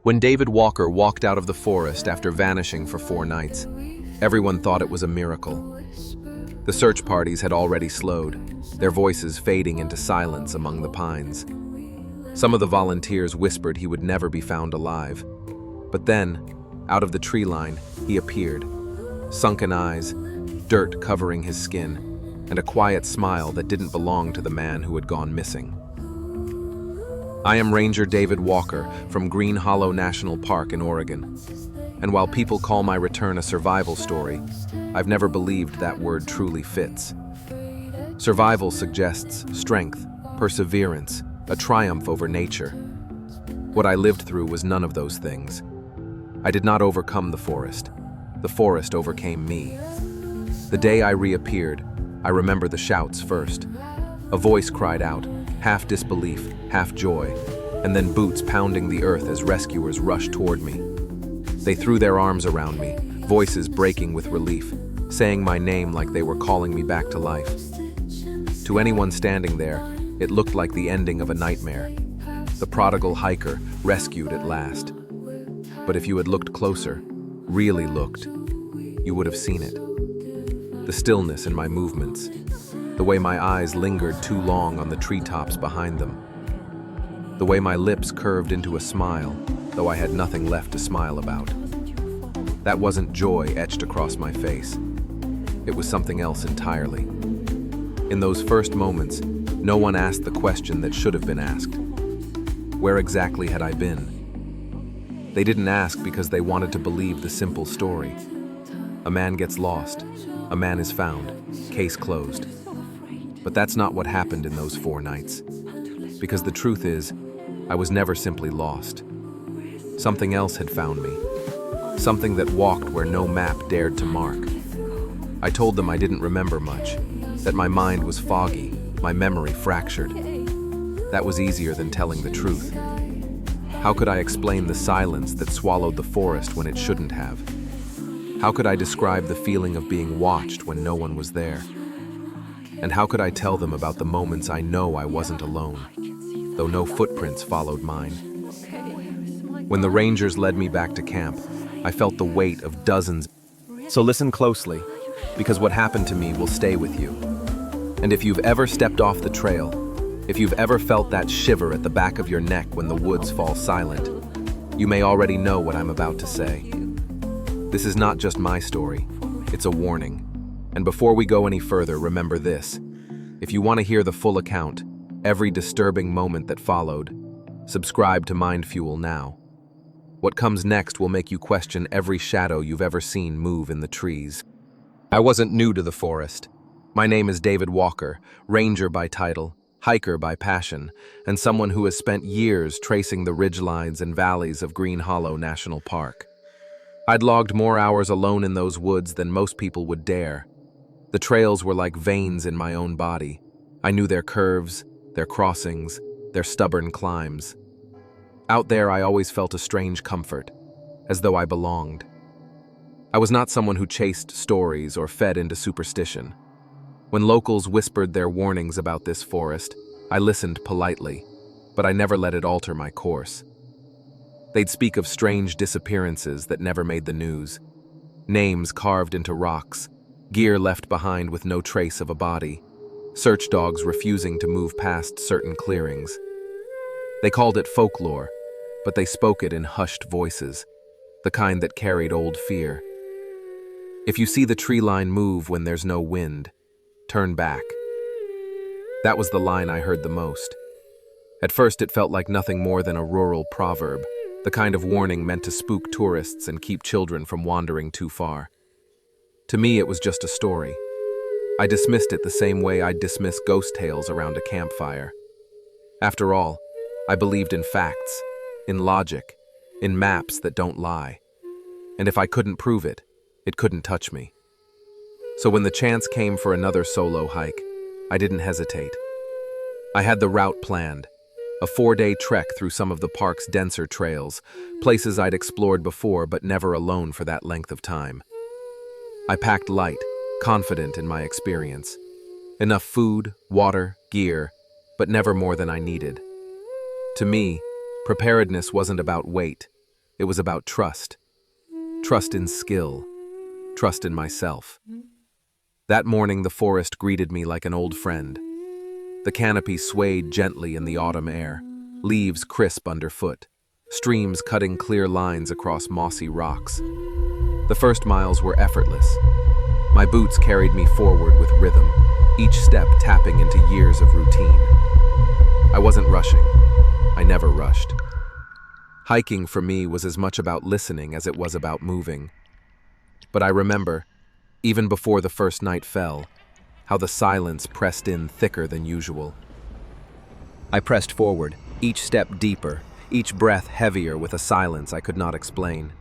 When David Walker walked out of the forest after vanishing for 4 nights, everyone thought it was a miracle. The search parties had already slowed, their voices fading into silence among the pines. Some of the volunteers whispered he would never be found alive. But then, out of the tree line, he appeared. Sunken eyes, dirt covering his skin, and a quiet smile that didn't belong to the man who had gone missing. I am Ranger David Walker from Green Hollow National Park in Oregon. And while people call my return a survival story, I've never believed that word truly fits. Survival suggests strength, perseverance, a triumph over nature. What I lived through was none of those things. I did not overcome the forest overcame me. The day I reappeared, I remember the shouts first. A voice cried out, half disbelief, half joy, and then boots pounding the earth as rescuers rushed toward me. They threw their arms around me, voices breaking with relief, saying my name like they were calling me back to life. To anyone standing there, it looked like the ending of a nightmare. The prodigal hiker rescued at last. But if you had looked closer, really looked, you would have seen it. The stillness in my movements, the way my eyes lingered too long on the treetops behind them, the way my lips curved into a smile, though I had nothing left to smile about. That wasn't joy etched across my face. It was something else entirely. In those first moments, no one asked the question that should have been asked. Where exactly had I been? They didn't ask because they wanted to believe the simple story. A man gets lost, a man is found, case closed. But that's not what happened in those 4 nights. Because the truth is, I was never simply lost. Something else had found me. Something that walked where no map dared to mark. I told them I didn't remember much, that my mind was foggy, my memory fractured. That was easier than telling the truth. How could I explain the silence that swallowed the forest when it shouldn't have? How could I describe the feeling of being watched when no one was there? And how could I tell them about the moments I know I wasn't alone, though no footprints followed mine? When the rangers led me back to camp, I felt the weight of dozens. So listen closely, because what happened to me will stay with you. And if you've ever stepped off the trail, if you've ever felt that shiver at the back of your neck when the woods fall silent, you may already know what I'm about to say. This is not just my story, it's a warning. And before we go any further, remember this. If you want to hear the full account, every disturbing moment that followed, subscribe to MindFuel now. What comes next will make you question every shadow you've ever seen move in the trees. I wasn't new to the forest. My name is David Walker, ranger by title, hiker by passion, and someone who has spent years tracing the ridgelines and valleys of Green Hollow National Park. I'd logged more hours alone in those woods than most people would dare. The trails were like veins in my own body. I knew their curves, their crossings, their stubborn climbs. Out there, I always felt a strange comfort, as though I belonged. I was not someone who chased stories or fed into superstition. When locals whispered their warnings about this forest, I listened politely, but I never let it alter my course. They'd speak of strange disappearances that never made the news, names carved into rocks, gear left behind with no trace of a body, search dogs refusing to move past certain clearings. They called it folklore, but they spoke it in hushed voices, the kind that carried old fear. If you see the tree line move when there's no wind, turn back. That was the line I heard the most. At first it felt like nothing more than a rural proverb, the kind of warning meant to spook tourists and keep children from wandering too far. To me, it was just a story. I dismissed it the same way I'd dismiss ghost tales around a campfire. After all, I believed in facts, in logic, in maps that don't lie. And if I couldn't prove it, it couldn't touch me. So when the chance came for another solo hike, I didn't hesitate. I had the route planned, a 4-day trek through some of the park's denser trails, places I'd explored before but never alone for that length of time. I packed light, confident in my experience. Enough food, water, gear, but never more than I needed. To me, preparedness wasn't about weight, It was about trust. Trust in skill. Trust in myself. That morning, the forest greeted me like an old friend. The canopy swayed gently in the autumn air, leaves crisp underfoot, streams cutting clear lines across mossy rocks. The first miles were effortless. My boots carried me forward with rhythm, each step tapping into years of routine. I wasn't rushing. I never rushed. Hiking for me was as much about listening as it was about moving. But I remember, even before the first night fell, how the silence pressed in thicker than usual. I pressed forward, each step deeper, each breath heavier with a silence I could not explain.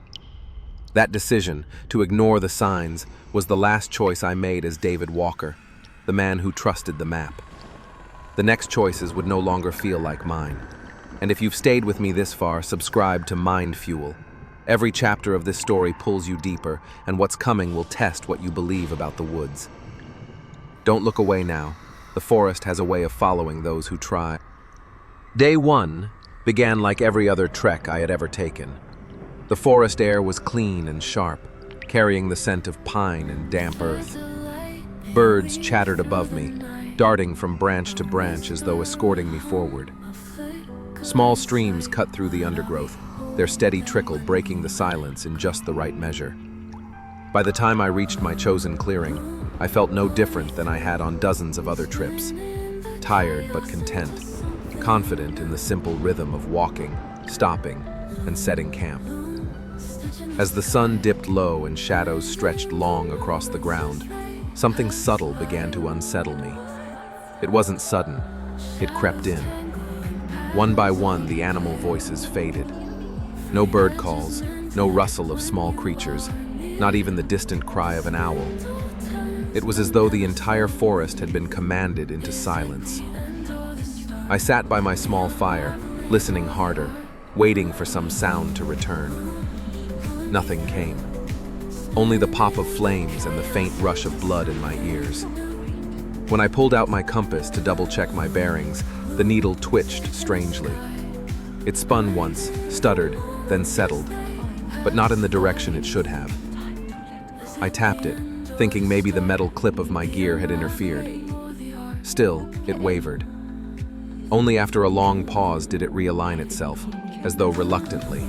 That decision, to ignore the signs, was the last choice I made as David Walker, the man who trusted the map. The next choices would no longer feel like mine. And if you've stayed with me this far, subscribe to MindFuel. Every chapter of this story pulls you deeper, and what's coming will test what you believe about the woods. Don't look away now. The forest has a way of following those who try. Day 1 began like every other trek I had ever taken. The forest air was clean and sharp, carrying the scent of pine and damp earth. Birds chattered above me, darting from branch to branch as though escorting me forward. Small streams cut through the undergrowth, their steady trickle breaking the silence in just the right measure. By the time I reached my chosen clearing, I felt no different than I had on dozens of other trips. Tired but content, confident in the simple rhythm of walking, stopping, and setting camp. As the sun dipped low and shadows stretched long across the ground, something subtle began to unsettle me. It wasn't sudden, it crept in. One by one, the animal voices faded. No bird calls, no rustle of small creatures, not even the distant cry of an owl. It was as though the entire forest had been commanded into silence. I sat by my small fire, listening harder, waiting for some sound to return. Nothing came. Only the pop of flames and the faint rush of blood in my ears. When I pulled out my compass to double-check my bearings, the needle twitched strangely. It spun once, stuttered, then settled, but not in the direction it should have. I tapped it, thinking maybe the metal clip of my gear had interfered. Still, it wavered. Only after a long pause did it realign itself, as though reluctantly.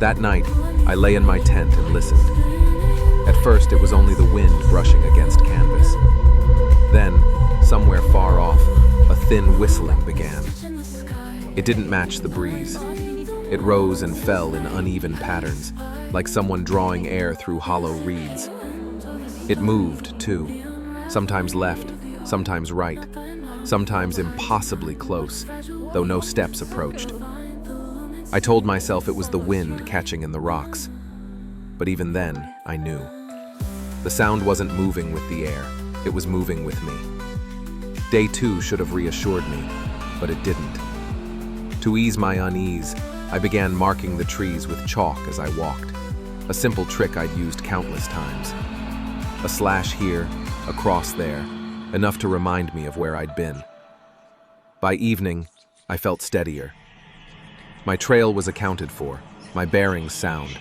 That night, I lay in my tent and listened. At first, it was only the wind brushing against canvas. Then, somewhere far off, a thin whistling began. It didn't match the breeze. It rose and fell in uneven patterns, like someone drawing air through hollow reeds. It moved, too, sometimes left, sometimes right, sometimes impossibly close, though no steps approached. I told myself it was the wind catching in the rocks. But even then, I knew. The sound wasn't moving with the air, it was moving with me. Day 2 should have reassured me, but it didn't. To ease my unease, I began marking the trees with chalk as I walked, a simple trick I'd used countless times. A slash here, a cross there, enough to remind me of where I'd been. By evening, I felt steadier. My trail was accounted for, my bearings sound.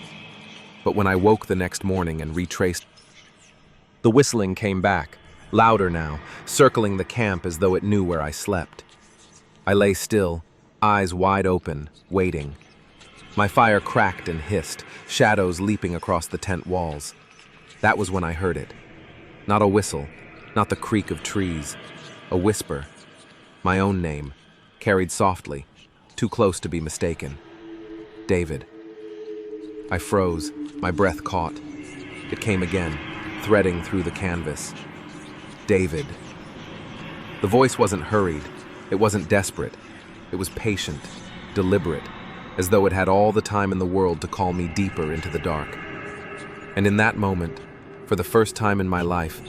But when I woke the next morning and retraced, the whistling came back, louder now, circling the camp as though it knew where I slept. I lay still, eyes wide open, waiting. My fire cracked and hissed, shadows leaping across the tent walls. That was when I heard it. Not a whistle, not the creak of trees, a whisper. My own name, carried softly, too close to be mistaken. David. I froze, my breath caught. It came again, threading through the canvas. David. The voice wasn't hurried, it wasn't desperate. It was patient, deliberate, as though it had all the time in the world to call me deeper into the dark. And in that moment, for the first time in my life,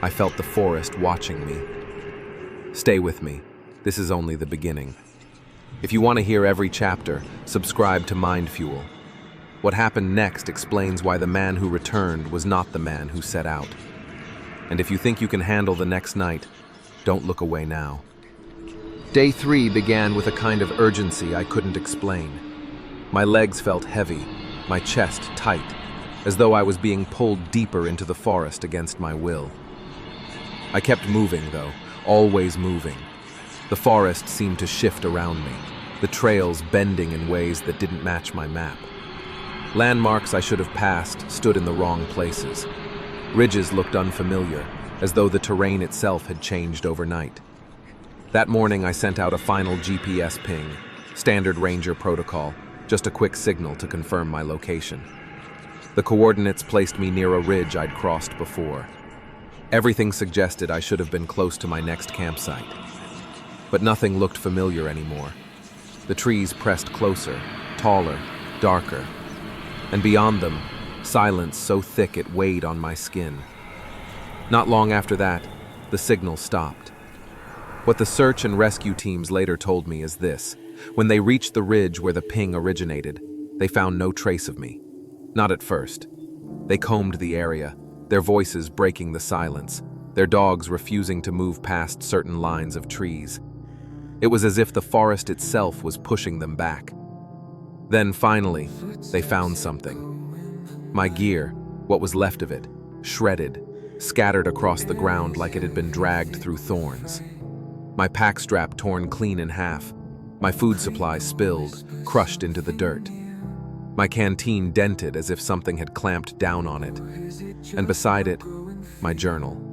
I felt the forest watching me. Stay with me. This is only the beginning. If you want to hear every chapter, subscribe to MindFuel. What happened next explains why the man who returned was not the man who set out. And if you think you can handle the next night, don't look away now. Day 3 began with a kind of urgency I couldn't explain. My legs felt heavy, my chest tight, as though I was being pulled deeper into the forest against my will. I kept moving, though, always moving. The forest seemed to shift around me, the trails bending in ways that didn't match my map. Landmarks I should have passed stood in the wrong places. Ridges looked unfamiliar, as though the terrain itself had changed overnight. That morning I sent out a final GPS ping, standard ranger protocol, just a quick signal to confirm my location. The coordinates placed me near a ridge I'd crossed before. Everything suggested I should have been close to my next campsite. But nothing looked familiar anymore. The trees pressed closer, taller, darker, and beyond them, silence so thick it weighed on my skin. Not long after that, the signal stopped. What the search and rescue teams later told me is this: when they reached the ridge where the ping originated, they found no trace of me. Not at first. They combed the area, their voices breaking the silence, their dogs refusing to move past certain lines of trees. It was as if the forest itself was pushing them back. Then finally, they found something. My gear, what was left of it, shredded, scattered across the ground like it had been dragged through thorns. My pack strap torn clean in half, my food supply spilled, crushed into the dirt. My canteen dented as if something had clamped down on it, and beside it, my journal.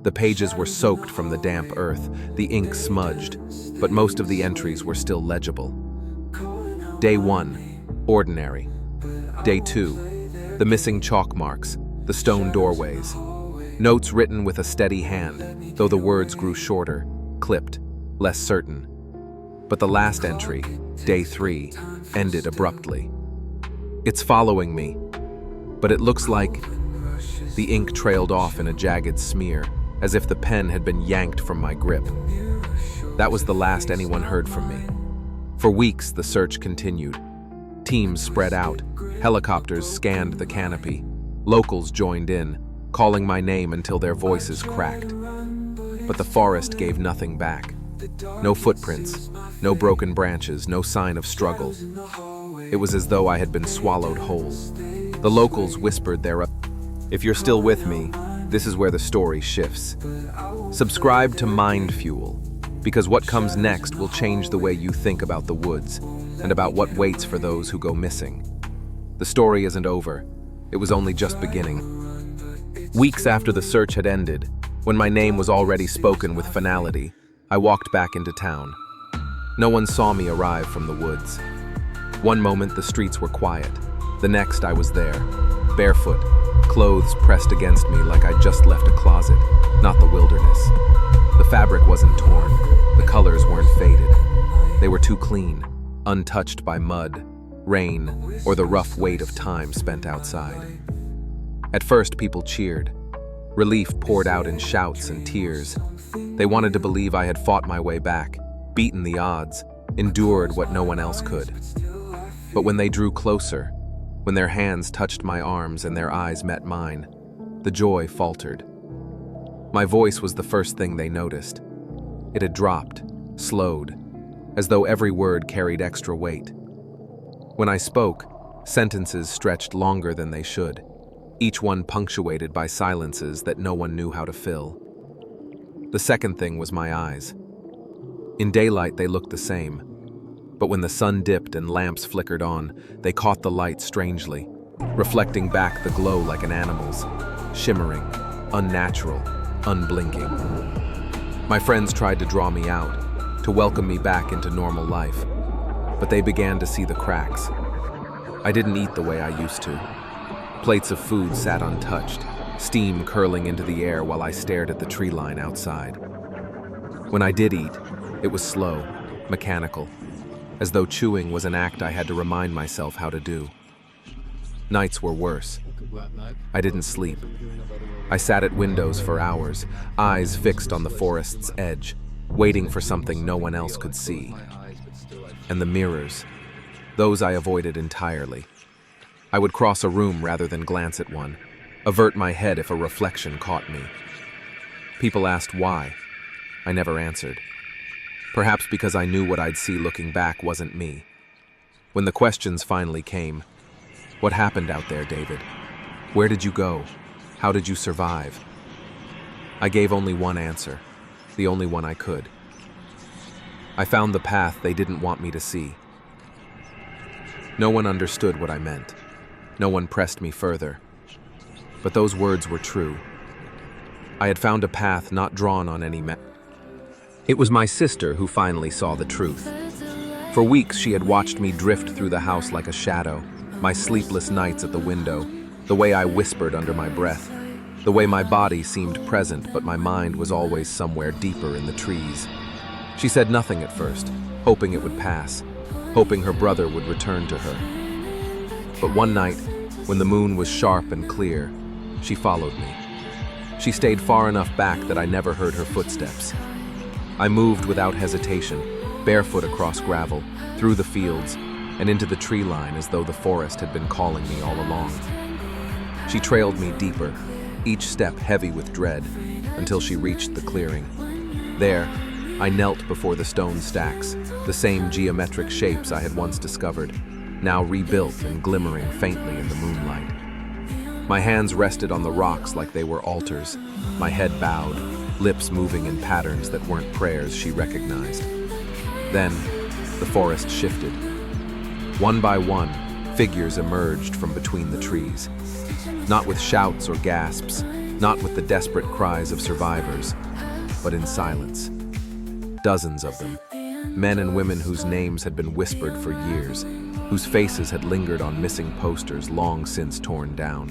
The pages were soaked from the damp earth, the ink smudged, but most of the entries were still legible. Day 1, ordinary. Day 2, the missing chalk marks, the stone doorways. Notes written with a steady hand, though the words grew shorter, clipped, less certain. But the last entry, Day 3, ended abruptly. It's following me, but it looks like the ink trailed off in a jagged smear, as if the pen had been yanked from my grip. That was the last anyone heard from me. For weeks, the search continued. Teams spread out, helicopters scanned the canopy, locals joined in, calling my name until their voices cracked. But the forest gave nothing back. No footprints, no broken branches, no sign of struggle. It was as though I had been swallowed whole. The locals whispered If you're still with me, this is where the story shifts. Subscribe to MindFuel, because what comes next will change the way you think about the woods and about what waits for those who go missing. The story isn't over. It was only just beginning. Weeks after the search had ended, when my name was already spoken with finality, I walked back into town. No one saw me arrive from the woods. One moment the streets were quiet. The next I was there, barefoot, clothes pressed against me like I'd just left a closet, not the wilderness. The fabric wasn't torn, the colors weren't faded. They were too clean, untouched by mud, rain, or the rough weight of time spent outside. At first people cheered. Relief poured out in shouts and tears. They wanted to believe I had fought my way back, beaten the odds, endured what no one else could. But when they drew closer, when their hands touched my arms and their eyes met mine, the joy faltered. My voice was the first thing they noticed. It had dropped, slowed, as though every word carried extra weight. When I spoke, sentences stretched longer than they should, each one punctuated by silences that no one knew how to fill. The second thing was my eyes. In daylight they looked the same, but when the sun dipped and lamps flickered on, they caught the light strangely, reflecting back the glow like an animal's, shimmering, unnatural, unblinking. My friends tried to draw me out, to welcome me back into normal life, but they began to see the cracks. I didn't eat the way I used to. Plates of food sat untouched, steam curling into the air while I stared at the tree line outside. When I did eat, it was slow, mechanical, as though chewing was an act I had to remind myself how to do. Nights were worse. I didn't sleep. I sat at windows for hours, eyes fixed on the forest's edge, waiting for something no one else could see. And the mirrors, those I avoided entirely. I would cross a room rather than glance at one, avert my head if a reflection caught me. People asked why. I never answered. Perhaps because I knew what I'd see looking back wasn't me. When the questions finally came, what happened out there, David? Where did you go? How did you survive? I gave only one answer, the only one I could. I found the path they didn't want me to see. No one understood what I meant. No one pressed me further. But those words were true. I had found a path not drawn on any map. It was my sister who finally saw the truth. For weeks she had watched me drift through the house like a shadow, my sleepless nights at the window, the way I whispered under my breath, the way my body seemed present but my mind was always somewhere deeper in the trees. She said nothing at first, hoping it would pass, hoping her brother would return to her. But one night, when the moon was sharp and clear, she followed me. She stayed far enough back that I never heard her footsteps. I moved without hesitation, barefoot across gravel, through the fields, and into the tree line as though the forest had been calling me all along. She trailed me deeper, each step heavy with dread, until she reached the clearing. There, I knelt before the stone stacks, the same geometric shapes I had once discovered, now rebuilt and glimmering faintly in the moonlight. My hands rested on the rocks like they were altars, my head bowed, lips moving in patterns that weren't prayers she recognized. Then, the forest shifted. One by one, figures emerged from between the trees. Not with shouts or gasps, not with the desperate cries of survivors, but in silence. Dozens of them, men and women whose names had been whispered for years, whose faces had lingered on missing posters long since torn down.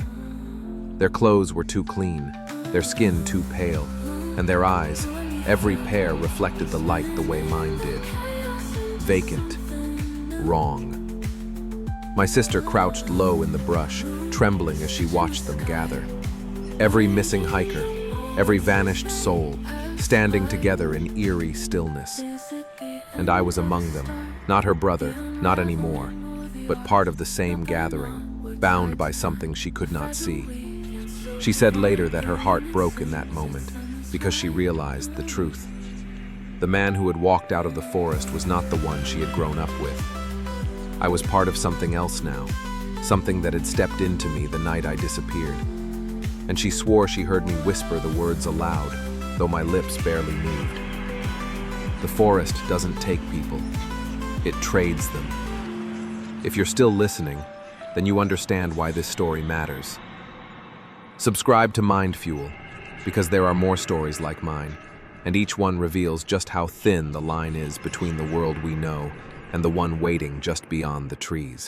Their clothes were too clean, their skin too pale, and their eyes, every pair reflected the light the way mine did. Vacant. Wrong. My sister crouched low in the brush, trembling as she watched them gather. Every missing hiker, every vanished soul, standing together in eerie stillness. And I was among them, not her brother, not anymore, but part of the same gathering, bound by something she could not see. She said later that her heart broke in that moment, because she realized the truth. The man who had walked out of the forest was not the one she had grown up with. I was part of something else now, something that had stepped into me the night I disappeared. And she swore she heard me whisper the words aloud, though my lips barely moved. The forest doesn't take people, it trades them. If you're still listening, then you understand why this story matters. Subscribe to MindFuel, because there are more stories like mine, and each one reveals just how thin the line is between the world we know and the one waiting just beyond the trees.